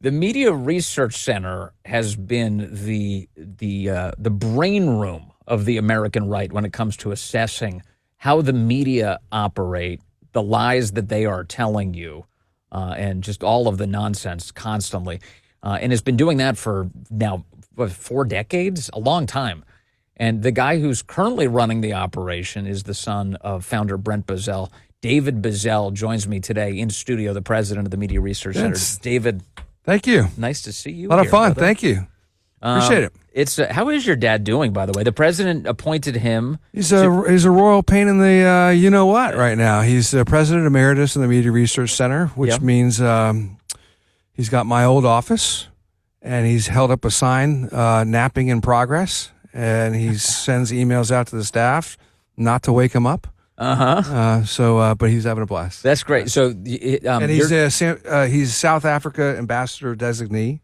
The Media Research Center has been the brain room of the American right when it comes to assessing how the media operate, the lies that they are telling you, and just all of the nonsense constantly. And has been doing that for now, 4 decades, a long time. And the guy who's currently running the operation is the son of founder Brent Bozell. David Bozell joins me today in studio, the president of the Media Research Center. David, thank you. Nice to see you. A lot of fun. Brother. Thank you. Appreciate it. It's how is your dad doing, by the way? The president appointed him. He's a royal pain in the you know what right now. He's the president emeritus of the Media Research Center, which means he's got my old office, and he's held up a sign, napping in progress, and he sends emails out to the staff not to wake him up. But he's having a blast. That's great. So, and he's South Africa ambassador designee.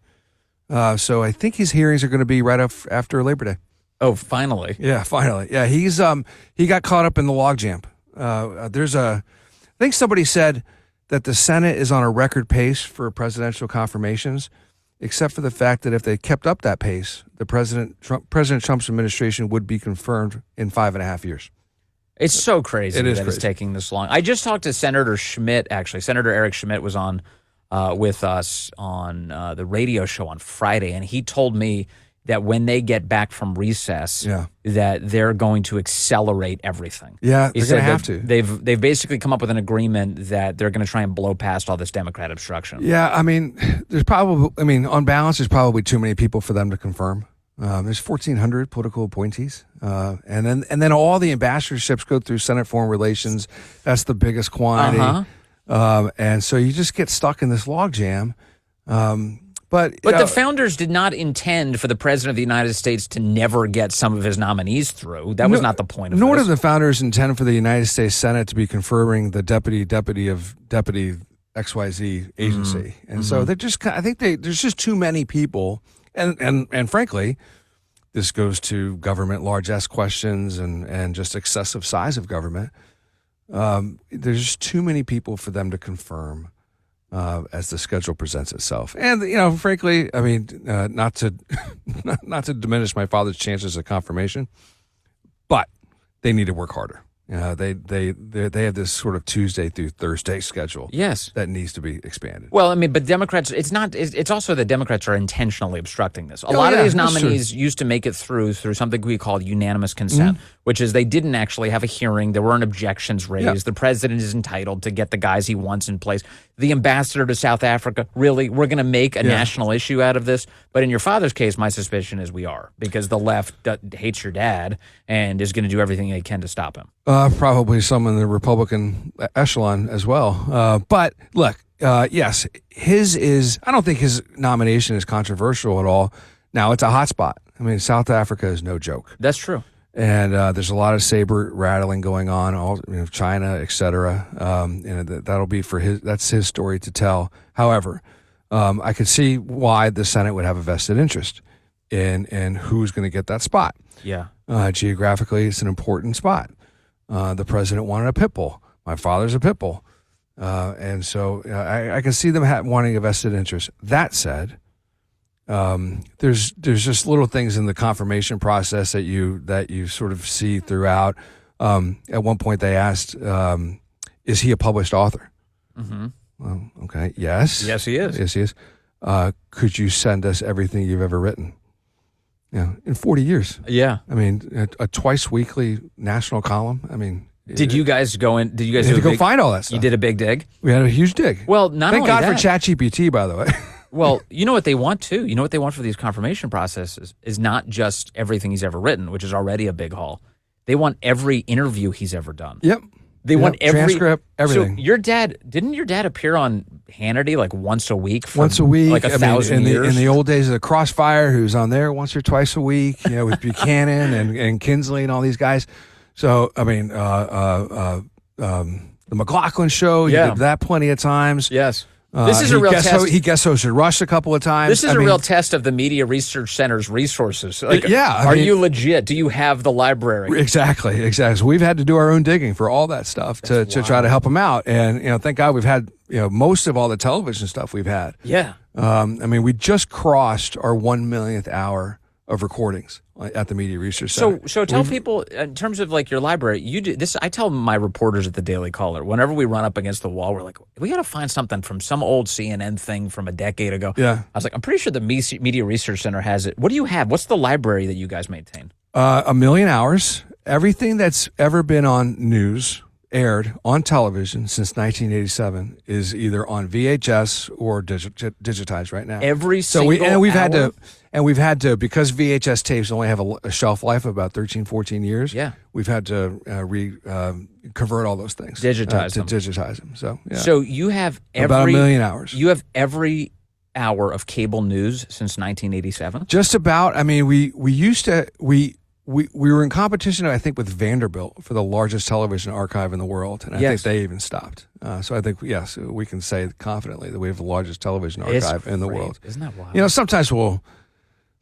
So I think his hearings are going to be right after Labor Day. Oh, finally. Yeah, finally. Yeah, he got caught up in the logjam. I think somebody said that the Senate is on a record pace for presidential confirmations, except for the fact that if they kept up that pace, President Trump's administration would be confirmed in 5.5 years. It's so crazy that crazy. It's taking this long. I just talked to Senator Schmidt, actually. Senator Eric Schmidt was on with us on the radio show on Friday, and he told me that when they get back from recess, that they're going to accelerate everything. Yeah, they're going to have to. They've basically come up with an agreement that they're going to try and blow past all this Democrat obstruction. Yeah, I mean, on balance, there's probably too many people for them to confirm. There's 1,400 political appointees, and then all the ambassadorships go through Senate Foreign Relations. That's the biggest quantity, and so you just get stuck in this logjam. But the founders did not intend for the president of the United States to never get some of his nominees through. That was not the point of nor this. did the founders intend for the United States Senate to be confirming the deputy of deputy XYZ agency, and so they're just. I think there's just too many people. And frankly, this goes to government largesse questions and just excessive size of government. There's just too many people for them to confirm as the schedule presents itself. And frankly, I mean, not to diminish my father's chances of confirmation, but they need to work harder. They have this sort of Tuesday through Thursday schedule. Yes, that needs to be expanded. Well, I mean, but Democrats, it's not. It's also that Democrats are intentionally obstructing this. A lot of these nominees used to make it through something we call unanimous consent, which is they didn't actually have a hearing. There weren't objections raised. Yeah. The president is entitled to get the guys he wants in place. The ambassador to South Africa, really, we're going to make a national issue out of this. But in your father's case, my suspicion is we are, because the left hates your dad and is going to do everything they can to stop him. Probably some in the Republican echelon as well. But look, yes, I don't think his nomination is controversial at all. Now, it's a hot spot. I mean, South Africa is no joke. That's true. And there's a lot of saber rattling going on, China, et cetera. That'll be that's his story to tell. However, I could see why the Senate would have a vested interest in who's going to get that spot. Yeah. Geographically, it's an important spot. The president wanted a pit bull. My father's a pit bull. And so I can see them wanting a vested interest. That said, there's just little things in the confirmation process that you sort of see throughout. At one point they asked, is he a published author? Mm-hmm. Well, okay. Yes. Yes, he is. Yes, he is. Could you send us everything you've ever written? In 40 years. Yeah. I mean, a twice weekly national column. I mean, did you guys go in? Did you guys go find all that stuff? You did a big dig? We had a huge dig. Well, thank God for ChatGPT, by the way. Well, you know what they want too? You know what they want for these confirmation processes is not just everything he's ever written, which is already a big haul. They want every interview he's ever done. Yep. They want every transcript, everything. So didn't your dad appear on Hannity like once a week? Once a week, like 1,000 years. In the old days of the Crossfire, who's on there once or twice a week, with Buchanan and Kinsley and all these guys. So I mean, the McLaughlin show, you did that plenty of times. Yes. This is a real test. He guest hosted Rush a couple of times. This is a real test of the Media Research Center's resources. Like, yeah, are you legit? Do you have the library? Exactly. So we've had to do our own digging for all that stuff to try to help them out. And thank God we've had most of all the television stuff we've had. Yeah. I mean, we just crossed our 1 millionth hour of recordings at the Media Research Center. So tell people, in terms of like your library, you do this. I tell my reporters at the Daily Caller, whenever we run up against the wall, we're like, we got to find something from some old CNN thing from a decade ago. Yeah. I was like, I'm pretty sure the Media Research Center has it. What do you have? What's the library that you guys maintain? 1 million hours. Everything that's ever been on news, aired on television since 1987 is either on VHS or digitized right now. We've had to because VHS tapes only have a shelf life of about 13, 14 years. Yeah, we've had to convert all those things, digitize them. So you have about 1 million hours. You have every hour of cable news since 1987. Just about. I mean, we were in competition, I think, with Vanderbilt for the largest television archive in the world, and I think they even stopped. So I think, yes, we can say confidently that we have the largest television archive in the world. Isn't that wild?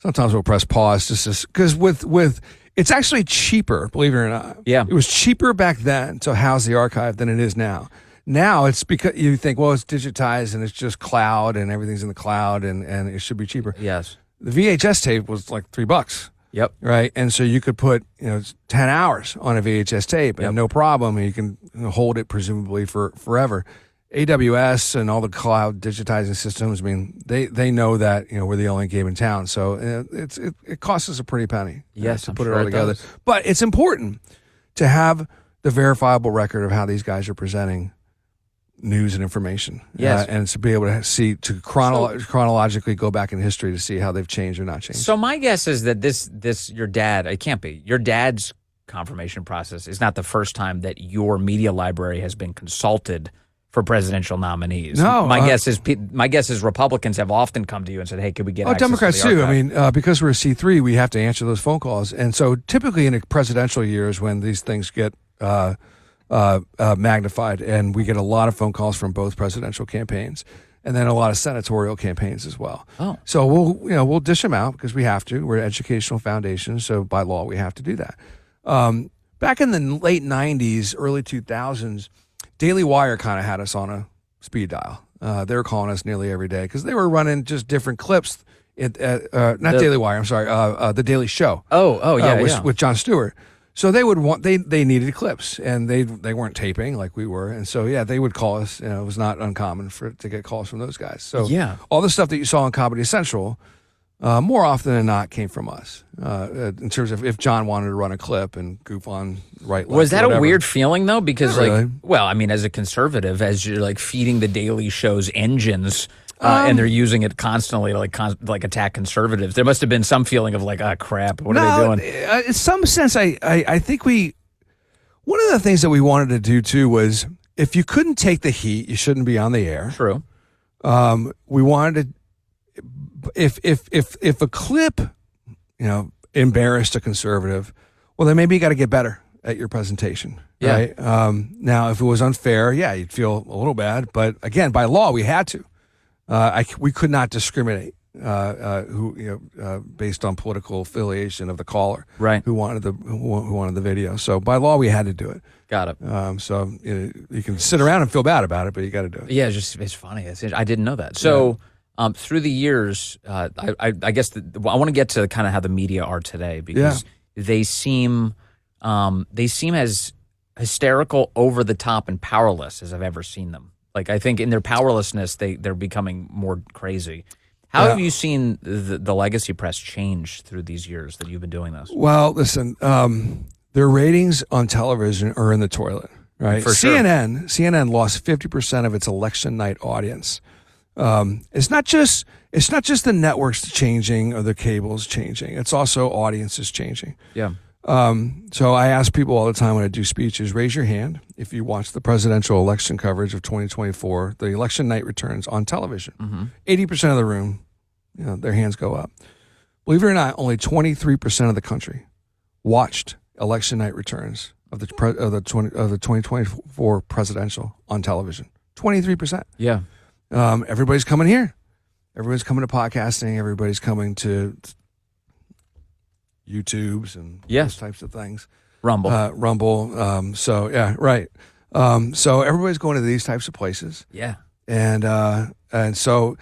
Sometimes we'll press pause just because with it's actually cheaper, believe it or not. Yeah, it was cheaper back then to house the archive than it is now. Now it's because you think, well, it's digitized and it's just cloud and everything's in the cloud and it should be cheaper. Yes, the VHS tape was like $3. Yep. Right. And so you could put 10 hours on a VHS tape and no problem. And you can hold it presumably for forever. AWS and all the cloud digitizing systems, I mean, they know that we're the only game in town. So it costs us a pretty penny to put it all together. But it's important to have the verifiable record of how these guys are presenting news and information. Yes. And to be able to see, chronologically go back in history to see how they've changed or not changed. So my guess is that your dad, it can't be, your dad's confirmation process is not the first time that your media library has been consulted for presidential nominees. No. My guess is Republicans have often come to you and said, hey, could we get access Democrats to the too. archive? I mean, because we're a C3, we have to answer those phone calls. And so typically in a presidential years when these things get magnified, and we get a lot of phone calls from both presidential campaigns, and then a lot of senatorial campaigns as well. Oh, so we'll dish them out because we have to. We're an educational foundation, so by law we have to do that. Back in the late '90s, early 2000s, Daily Wire kind of had us on a speed dial. They were calling us nearly every day because they were running just different clips. Daily Wire. I'm sorry. The Daily Show. With Jon Stewart. So they would want they needed clips, and they weren't taping like we were, and so they would call us. It was not uncommon to get calls from those guys. So all the stuff that you saw on Comedy Central, more often than not, came from us. In terms of if John wanted to run a clip and goof on right. Was that a weird feeling though? Because really. I mean, as a conservative, as you're like feeding the Daily Show's engines. And they're using it constantly to like attack conservatives. There must have been some feeling of like, crap, what are they doing? In some sense, I think one of the things that we wanted to do too was if you couldn't take the heat, you shouldn't be on the air. True. We wanted to, if a clip, embarrassed a conservative, well, then maybe you got to get better at your presentation. Yeah. Right. Now, if it was unfair, you'd feel a little bad, but again, by law, we had to. We could not discriminate based on political affiliation of the caller, right? Who wanted the video. So by law, we had to do it. Got it. So you can sit around and feel bad about it, but you got to do it. Yeah, it's funny. I didn't know that. So through the years, I guess I want to get to kind of how the media are today because they seem as hysterical, over the top, and powerless as I've ever seen them. Like, I think in their powerlessness, they're becoming more crazy. How have you seen the legacy press change through these years that you've been doing this? Well, listen, their ratings on television are in the toilet, right? For sure. CNN lost 50% of its election night audience. It's not just the networks changing or the cables changing. It's also audiences changing. Yeah. So I ask people all the time when I do speeches, raise your hand if you watch the presidential election coverage of 2024, the election night returns on television. Mm-hmm. 80% of the room, their hands go up. Believe it or not, only 23% of the country watched election night returns of the 2024 presidential on television. 23%. Yeah. everybody's coming here. Everybody's coming to podcasting. Everybody's coming to YouTubes and those types of things. Rumble. So yeah, right. So everybody's going to these types of places. Yeah. And so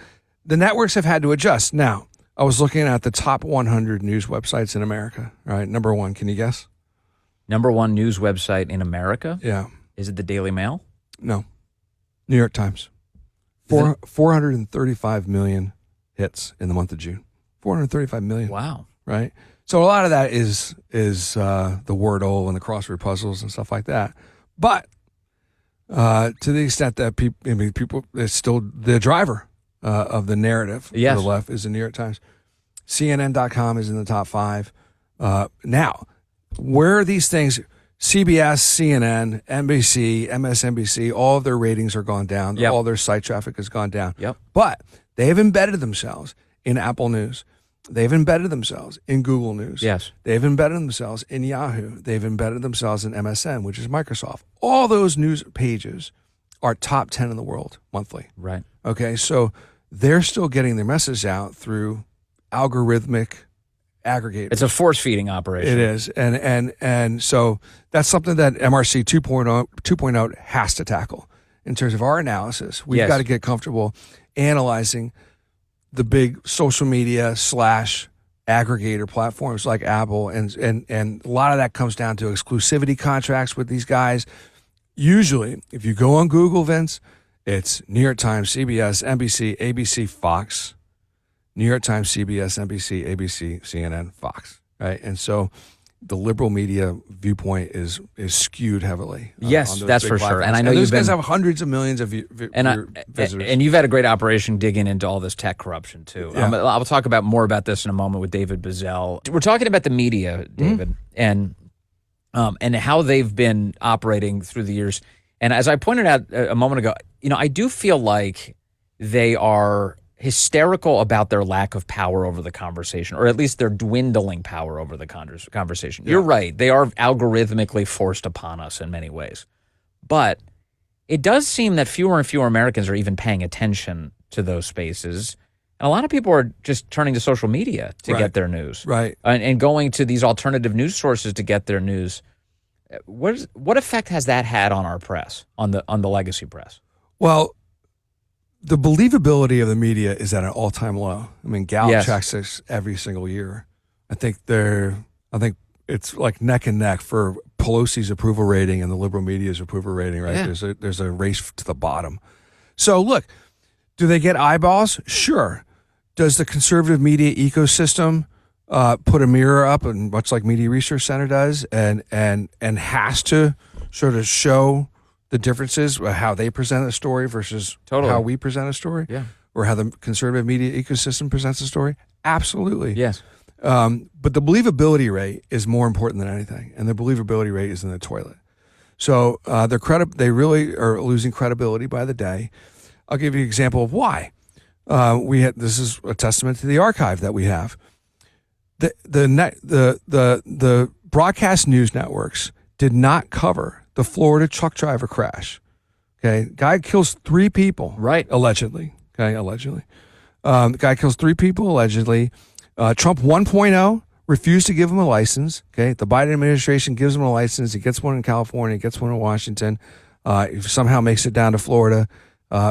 the networks have had to adjust. Now, I was looking at the top 100 news websites in America. All right, number one, can you guess? Number one news website in America? Yeah. Is it the Daily Mail? No. New York Times. 435 million hits in the month of June. 435 million. Wow. Right? So a lot of that is the Wordle and the crossword puzzles and stuff like that. But to the extent that people, it's still the driver of the narrative to the left is the New York Times. CNN.com is in the top 5. Now, where are these things? CBS, CNN, NBC, MSNBC, all of their ratings are gone down. Yep. All their site traffic has gone down. Yep. But they have embedded themselves in Apple News. They've embedded themselves in Google News. Yes. They've embedded themselves in Yahoo. They've embedded themselves in MSN, which is Microsoft. All those news pages are top 10 in the world monthly. Right. Okay, so they're still getting their message out through algorithmic aggregators. It's a force-feeding operation. It is. And so that's something that MRC 2.0 has to tackle in terms of our analysis. We've got to get comfortable analyzing the big social media / aggregator platforms like Apple, and a lot of that comes down to exclusivity contracts with these guys. Usually, if you go on Google, Vince, it's New York Times, CBS, NBC, ABC, Fox. New York Times, CBS, NBC, ABC, CNN, Fox. Right, and so the liberal media viewpoint is skewed heavily. Yes, that's for sure. And I know those guys have hundreds of millions of visitors. And you've had a great operation digging into all this tech corruption too. Yeah. I'll talk about more about this in a moment with David Bozell. We're talking about the media, David, and how they've been operating through the years. And as I pointed out a moment ago, I do feel like they are hysterical about their lack of power over the conversation, or at least their dwindling power over the conversation. Yeah. You're right. They are algorithmically forced upon us in many ways. But it does seem that fewer and fewer Americans are even paying attention to those spaces. And a lot of people are just turning to social media to get their news. Right. And going to these alternative news sources to get their news. What effect has that had on our press, on the legacy press? Well, the believability of the media is at an all-time low. I mean, Gallup checks this every single year. I think it's like neck and neck for Pelosi's approval rating and the liberal media's approval rating. Right? Yeah. There's a race to the bottom. So look, do they get eyeballs? Sure. Does the conservative media ecosystem put a mirror up, and much like Media Research Center does, and has to sort of show the differences, how they present a story versus how we present a story, or how the conservative media ecosystem presents a story? Absolutely. Yes. But the believability rate is more important than anything, and the believability rate is in the toilet. So they really are losing credibility by the day. I'll give you an example of why. This is a testament to the archive that we have. The broadcast news networks did not cover the Florida truck driver crash. Okay, guy kills 3 people. Right, allegedly. Okay, allegedly. The guy kills 3 people allegedly. Trump 1.0 refused to give him a license. Okay, the Biden administration gives him a license. He gets one in California, gets one in Washington. He somehow makes it down to Florida,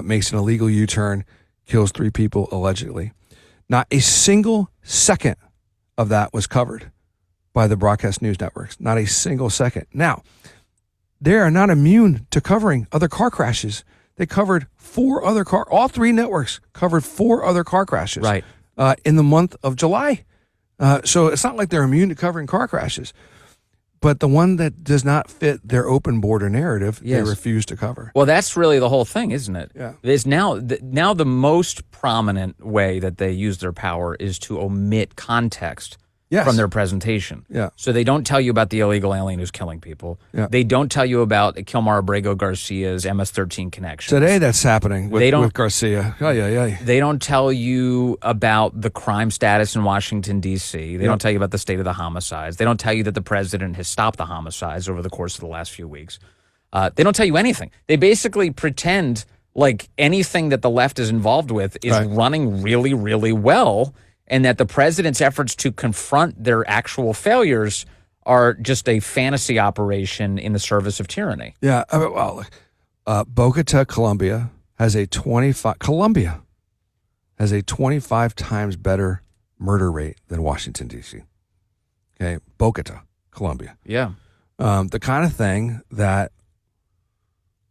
makes an illegal U-turn, kills 3 people allegedly. Not a single second of that was covered by the broadcast news networks. Not a single second. Now, they are not immune to covering other car crashes. They covered all 3 networks covered 4 other car crashes in the month of July. So it's not like they're immune to covering car crashes. But the one that does not fit their open border narrative, they refuse to cover. Well, that's really the whole thing, isn't it? Yeah. It's now the most prominent way that they use their power is to omit context from their presentation. Yeah. So they don't tell you about the illegal alien who's killing people. Yeah. They don't tell you about Kilmar Abrego Garcia's MS-13 connection. Today that's happening with Garcia. They don't tell you about the crime status in Washington, D.C. They don't tell you about the state of the homicides. They don't tell you that the president has stopped the homicides over the course of the last few weeks. They don't tell you anything. They basically pretend like anything that the left is involved with is running really, really well, and that the president's efforts to confront their actual failures are just a fantasy operation in the service of tyranny. Yeah. Well, Bogota, Colombia has a 25 times better murder rate than Washington, D.C. Okay. Bogota, Colombia. Yeah. The kind of thing that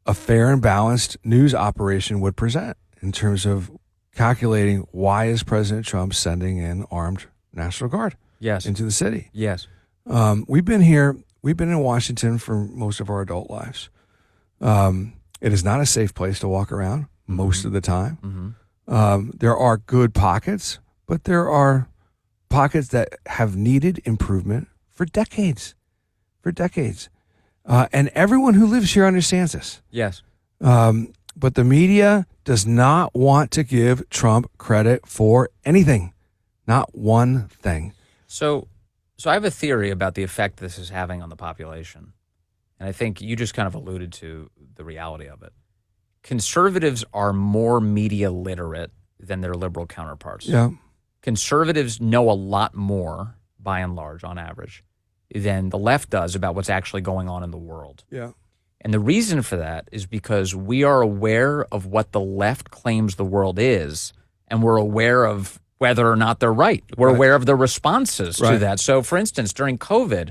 a fair and balanced news operation would present in terms of calculating why is President Trump sending in armed National Guard into the city. Yes. We've been in Washington for most of our adult lives. It is not a safe place to walk around most of the time. There are good pockets, but there are pockets that have needed improvement for decades. And everyone who lives here understands this. Yes. But the media does not want to give Trump credit for anything. Not one thing. So I have a theory about the effect this is having on the population. And I think you just kind of alluded to the reality of it. Conservatives are more media literate than their liberal counterparts. Yeah. Conservatives know a lot more, by and large, on average, than the left does about what's actually going on in the world. Yeah. And the reason for that is because we are aware of what the left claims the world is, and we're aware of whether or not they're right. We're aware of the responses to that. So, for instance, during COVID,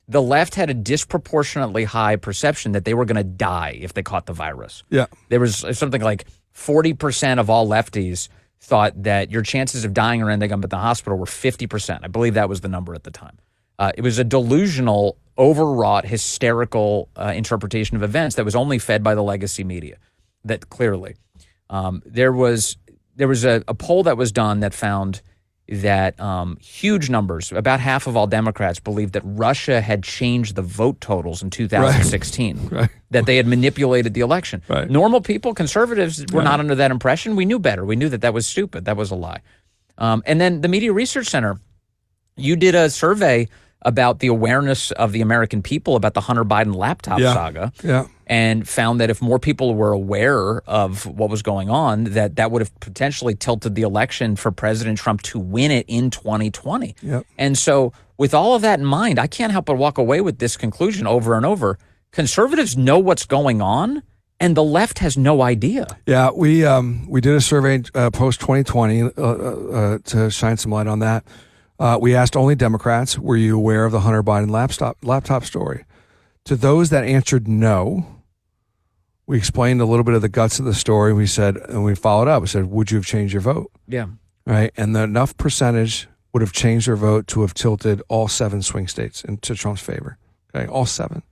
the left had a disproportionately high perception that they were going to die if they caught the virus. Yeah. There was something like 40% of all lefties thought that your chances of dying or ending up at the hospital were 50%. I believe that was the number at the time. It was a delusional, overwrought, hysterical interpretation of events that was only fed by the legacy media. That clearly, there was a poll that was done that found that huge numbers, about half of all Democrats, believed that Russia had changed the vote totals in 2016, that they had manipulated the election. Normal people, conservatives, were not under that impression. We knew better. We knew that that was stupid. That was a lie. And then the Media Research Center, you did a survey about the awareness of the American people about the Hunter Biden laptop saga, and found that if more people were aware of what was going on, that would have potentially tilted the election for President Trump to win it in 2020. And so with all of that in mind, I can't help but walk away with this conclusion over and over. Conservatives know what's going on, and the left has no idea. Yeah, we did a survey post-2020 to shine some light on that. We asked only Democrats, were you aware of the Hunter Biden laptop story? To those that answered no, we explained a little bit of the guts of the story. We said, and we followed up, we said, would you have changed your vote? Yeah. Right. And enough percentage would have changed their vote to have tilted all 7 swing states into Trump's favor. Okay. All 7.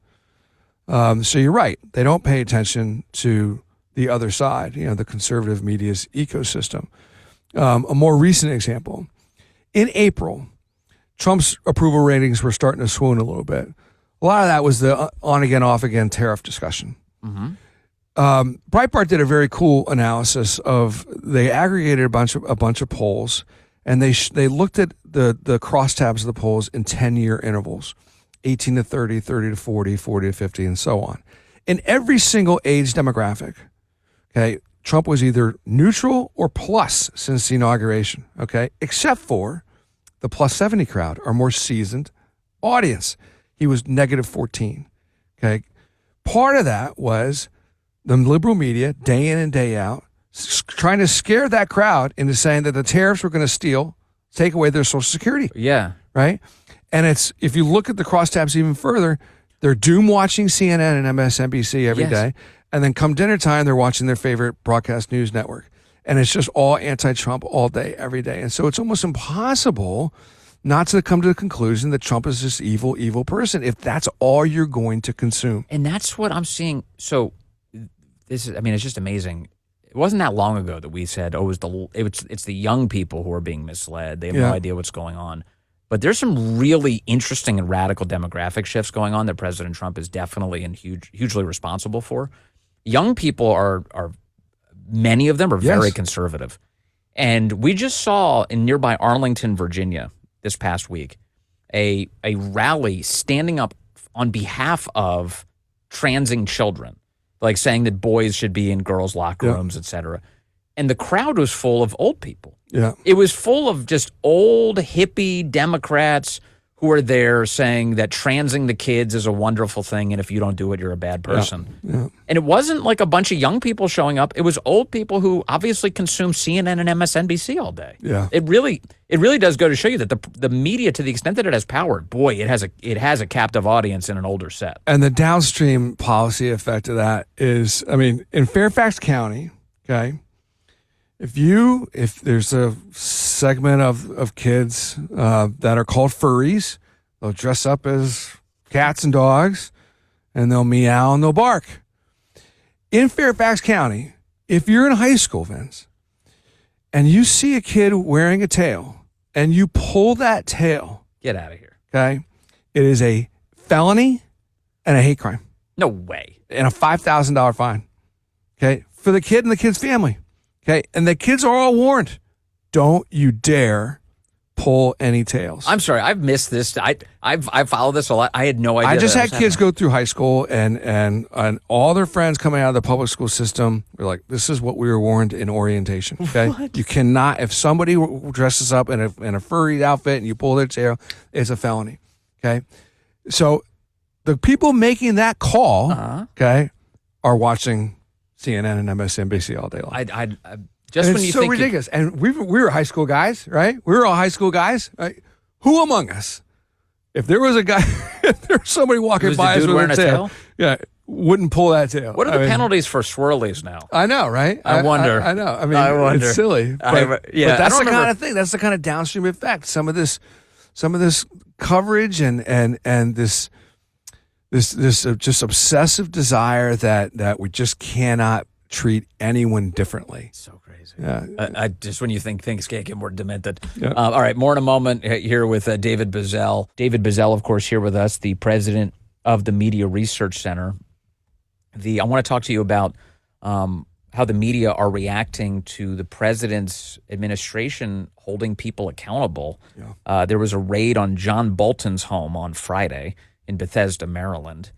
So you're right. They don't pay attention to the other side, the conservative media's ecosystem. A more recent example. In April, Trump's approval ratings were starting to swoon a little bit. A lot of that was the on-again, off-again tariff discussion. Breitbart did a very cool analysis they aggregated a bunch of polls, and they looked at the crosstabs of the polls in 10-year intervals, 18 to 30, 30 to 40, 40 to 50, and so on. In every single age demographic, okay, Trump was either neutral or plus since the inauguration, okay, except for the plus 70 crowd, our more seasoned audience. He was negative 14, okay. Part of that was the liberal media, day in and day out, trying to scare that crowd into saying that the tariffs were going to take away their Social Security. Yeah. Right? And if you look at the crosstabs even further, they're doom watching CNN and MSNBC every day. And then come dinner time, they're watching their favorite broadcast news network. And it's just all anti-Trump all day, every day. And so it's almost impossible not to come to the conclusion that Trump is this evil, evil person if that's all you're going to consume. And that's what I'm seeing. So it's just amazing. It wasn't that long ago that we said, it's the young people who are being misled. They have no idea what's going on. But there's some really interesting and radical demographic shifts going on that President Trump is definitely and hugely responsible for. Young people are many of them are very conservative. And we just saw in nearby Arlington, Virginia this past week, a rally standing up on behalf of transing children. like saying that boys should be in girls' locker rooms, et cetera. And the crowd was full of old people. Yeah. It was full of just old hippie Democrats who are there saying that transing the kids is a wonderful thing, and if you don't do it, you're a bad person. Yeah. And it wasn't like a bunch of young people showing up. It was old people who obviously consume CNN and MSNBC all day. Yeah. It really does go to show you that the media, to the extent that it has power, boy, it has a captive audience in an older set. And the downstream policy effect of that is, I mean, in Fairfax County, okay, if there's a segment of kids that are called furries, they'll dress up as cats and dogs, and they'll meow and they'll bark. In Fairfax County, if you're in high school, Vince, and you see a kid wearing a tail, and you pull that tail, get out of here. Okay, it is a felony and a hate crime. No way. And a $5,000 fine. Okay, for the kid and the kid's family. Okay, and the kids are all warned. Don't you dare pull any tails. I'm sorry, I've missed this. I follow this a lot. I had no idea. I just had kids go through high school, and all their friends coming out of the public school system were like, "This is what we were warned in orientation." Okay, What? You cannot, if somebody dresses up in a furry outfit and you pull their tail, it's a felony. Okay, so the people making that call, okay, are watching CNN and MSNBC all day long. Just and when it's you so think ridiculous. And we were high school guys, right? We were all high school guys. Right? Who among us, if there was a guy, if there was somebody walking Was by the us dude with wearing a tail, yeah, wouldn't pull that tail. What are the penalties for swirlies now? I know, right? I wonder. I know. I mean, I wonder. it's silly. But, yeah, but I that's don't the remember. kind of thing. That's the kind of downstream effect. Some of this coverage and this just obsessive desire that we just cannot treat anyone differently. So crazy. Yeah. Just when you think things can't get more demented. Yeah. All right, more in a moment here with David Bozell. David Bozell, of course, here with us, the president of the Media Research Center. I want to talk to you about how the media are reacting to the president's administration holding people accountable. Yeah. There was a raid on John Bolton's home on Friday in Bethesda, Maryland.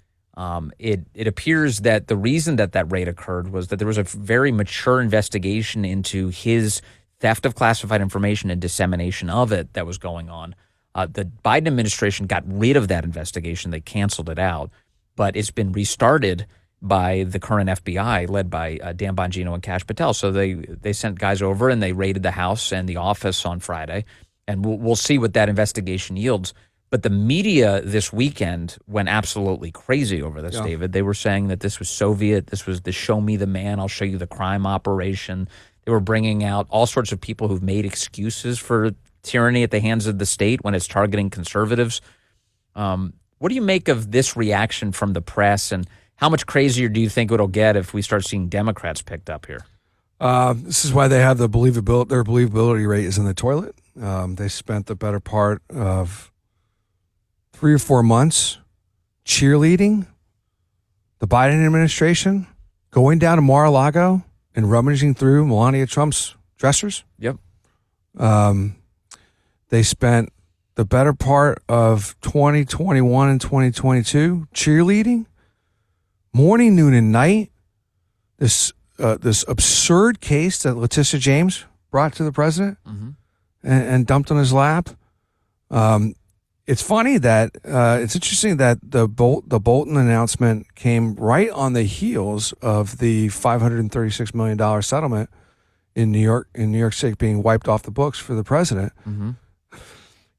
It appears that the reason that raid occurred was that there was a very mature investigation into his theft of classified information and dissemination of it that was going on. The Biden administration got rid of that investigation. They canceled it out, but it's been restarted by the current FBI led by Dan Bongino and Kash Patel. So they sent guys over and they raided the house and the office on Friday, and we'll see what that investigation yields. But the media this weekend went absolutely crazy over this, David. They were saying that this was Soviet. This was the show me the man, I'll show you the crime operation. They were bringing out all sorts of people who've made excuses for tyranny at the hands of the state when it's targeting conservatives. What do you make of this reaction from the press, and how much crazier do you think it'll get if we start seeing Democrats picked up here? This is why they have their believability rate is in the toilet. They spent the better part of 3 or 4 months cheerleading the Biden administration, going down to Mar-a-Lago and rummaging through Melania Trump's dressers. Yep. They spent the better part of 2021 and 2022 cheerleading morning, noon, and night. This absurd case that Letitia James brought to the president and dumped on his lap. It's funny that it's interesting that the Bolton announcement came right on the heels of the $536 million settlement in New York City being wiped off the books for the president. Mm-hmm.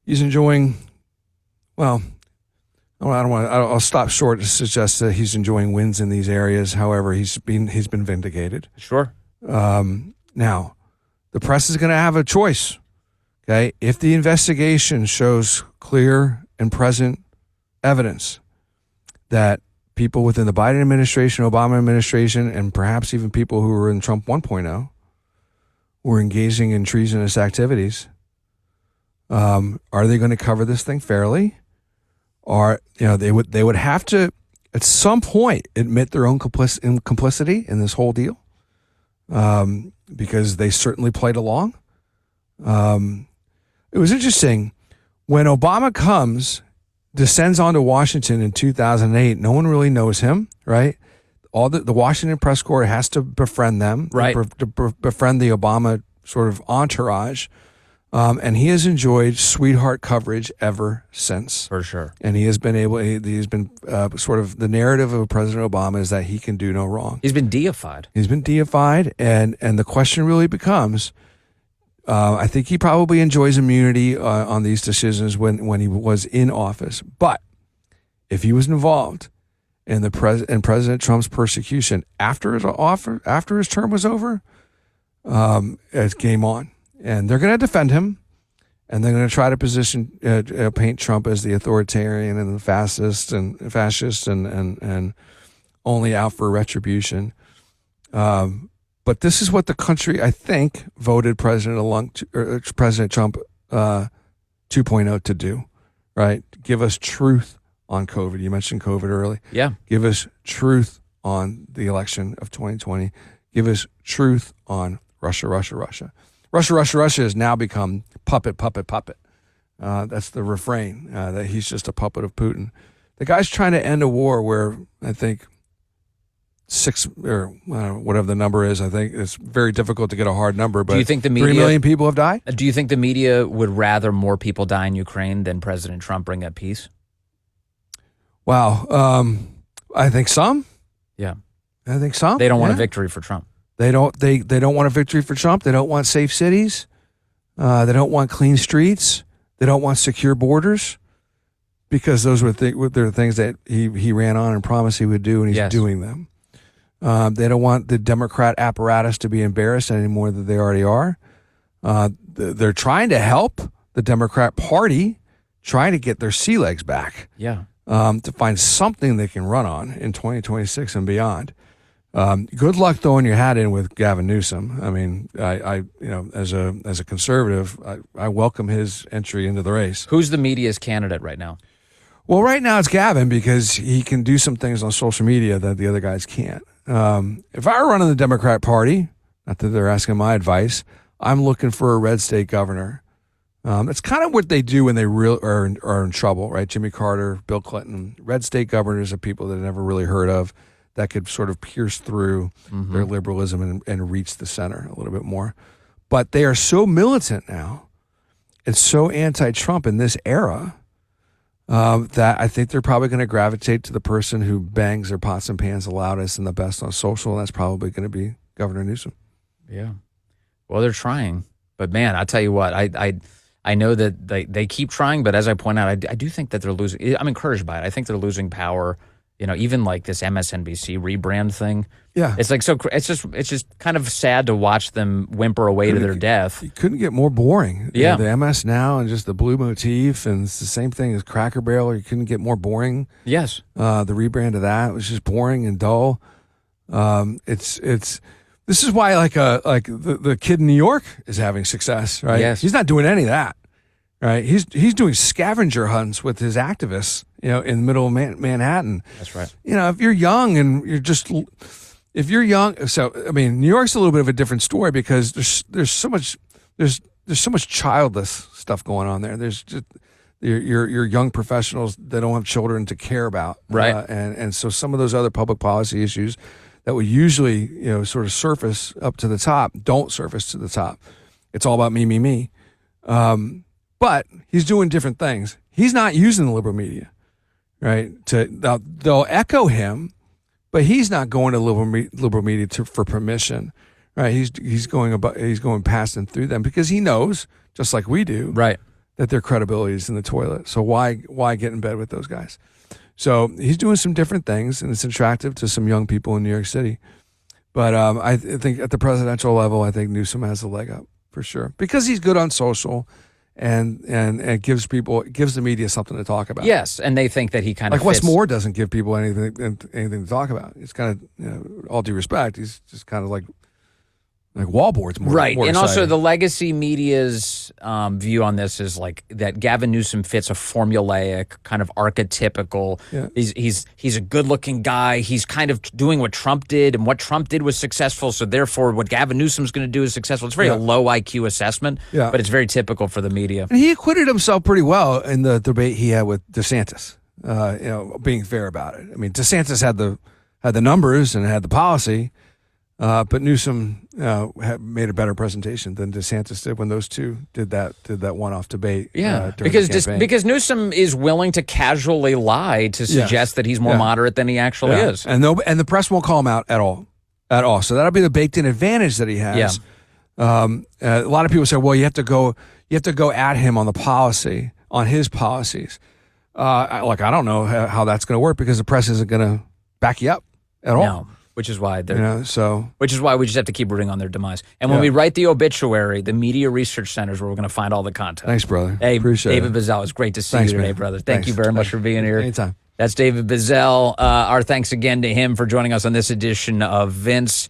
He's enjoying, well, I'll stop short to suggest that he's enjoying wins in these areas. However, he's been vindicated. Sure. Now, the press is going to have a choice. Okay, if the investigation shows clear and present evidence that people within the Biden administration, Obama administration, and perhaps even people who were in Trump 1.0 were engaging in treasonous activities, are they going to cover this thing fairly? Or they would have to at some point admit their own complicity in this whole deal, because they certainly played along. It was interesting when Obama descends onto Washington in 2008. No one really knows him, right? all the Washington press corps has to befriend them, Right. to befriend the Obama sort of entourage. And he has enjoyed sweetheart coverage ever since. For sure. And he has been he's been sort of, the narrative of President Obama is that he can do no wrong. He's been deified. He's been deified. And the question really becomes, I think he probably enjoys immunity on these decisions when he was in office. But if he was involved in President Trump's persecution after his term was over, it's game on. And they're going to defend him, and they're going to try to paint Trump as the authoritarian and the fascist and only out for retribution. But this is what the country, I think, voted President Trump 2.0 to do, right? Give us truth on COVID. You mentioned COVID early. Yeah. Give us truth on the election of 2020. Give us truth on Russia. Russia has now become puppet. That's the refrain, that he's just a puppet of Putin. The guy's trying to end a war where I think 6 or whatever the number is. I think it's very difficult to get a hard number, but do you think the media, 3 million people have died? Do you think the media would rather more people die in Ukraine than President Trump bring up peace? Wow. I think some. Yeah. I think some. They don't want a victory for Trump. They don't want a victory for Trump. They don't want safe cities. They don't want clean streets. They don't want secure borders, because those were the things that he ran on and promised he would do, and he's doing them. They don't want the Democrat apparatus to be embarrassed any more than they already are. They're trying to help the Democrat Party, trying to get their sea legs back. Yeah. To find something they can run on in 2026 and beyond. Good luck throwing your hat in with Gavin Newsom. I mean, I as a conservative, I welcome his entry into the race. Who's the media's candidate right now? Well, right now it's Gavin, because he can do some things on social media that the other guys can't. If I were running the Democrat Party, not that they're asking my advice, I'm looking for a red state governor. It's kind of what they do when they are in trouble, right? Jimmy Carter, Bill Clinton, red state governors are people that I never really heard of, that could sort of pierce through their liberalism and reach the center a little bit more. But they are so militant now and so anti-Trump in this era that I think they're probably going to gravitate to the person who bangs their pots and pans the loudest and the best on social, and that's probably going to be Governor Newsom. Yeah. Well, they're trying. But, man, I tell you what, I know that they keep trying, but as I point out, I do think that they're losing. I'm encouraged by it. I think they're losing power. You know, even like this MSNBC rebrand thing. Yeah. It's like it's just kind of sad to watch them whimper away to their death. You couldn't get more boring. Yeah. The MS Now and just the blue motif, and it's the same thing as Cracker Barrel. You couldn't get more boring. Yes. The rebrand of that was just boring and dull. This is why the kid in New York is having success, right? Yes. He's not doing any of that. Right, he's doing scavenger hunts with his activists, in the middle of Manhattan. That's right. If you're young and so I mean, New York's a little bit of a different story, because there's so much childless stuff going on there. There's just your young professionals that don't have children to care about, right? And so some of those other public policy issues that would usually sort of surface up to the top don't surface to the top. It's all about me. But he's doing different things. He's not using the liberal media, right? They'll echo him, but he's not going to liberal media for permission, right? He's going past and through them, because he knows, just like we do, right, that their credibility is in the toilet. So why get in bed with those guys? So he's doing some different things, and it's attractive to some young people in New York City. But I think at the presidential level, I think Newsom has a leg up for sure, because he's good on social. And it gives the media something to talk about. Yes, and they think that he kind of Wes Moore doesn't give people anything to talk about. It's kind of, all due respect, he's just kind of like wallboards more. Right, more and exciting. also the legacy media's view on this is like that Gavin Newsom fits a formulaic, kind of archetypical. Yeah. He's a good-looking guy. He's kind of doing what Trump did, and what Trump did was successful, so therefore what Gavin Newsom's going to do is successful. It's very a low IQ assessment, but it's very typical for the media. And he acquitted himself pretty well in the debate he had with DeSantis, being fair about it. I mean, DeSantis had had the numbers and had the policy. But Newsom made a better presentation than DeSantis did when those two did that one-off debate. Yeah, during the because campaign. because Newsom is willing to casually lie to suggest that he's more moderate than he actually is, and the press won't call him out at all. So that'll be the baked-in advantage that he has. Yeah. A lot of people say, well, you have to go at him on the policy, on his policies. I don't know how that's going to work because the press isn't going to back you up at all. No. Which is why which is why we just have to keep rooting on their demise. And when we write the obituary, the Media Research Center is where we're going to find all the content. Thanks, brother. Hey, appreciate David it. Bozell, it's great to see you today, man. brother. Thank you very much for being here. Anytime. That's David Bozell. Our thanks again to him for joining us on this edition of Vince.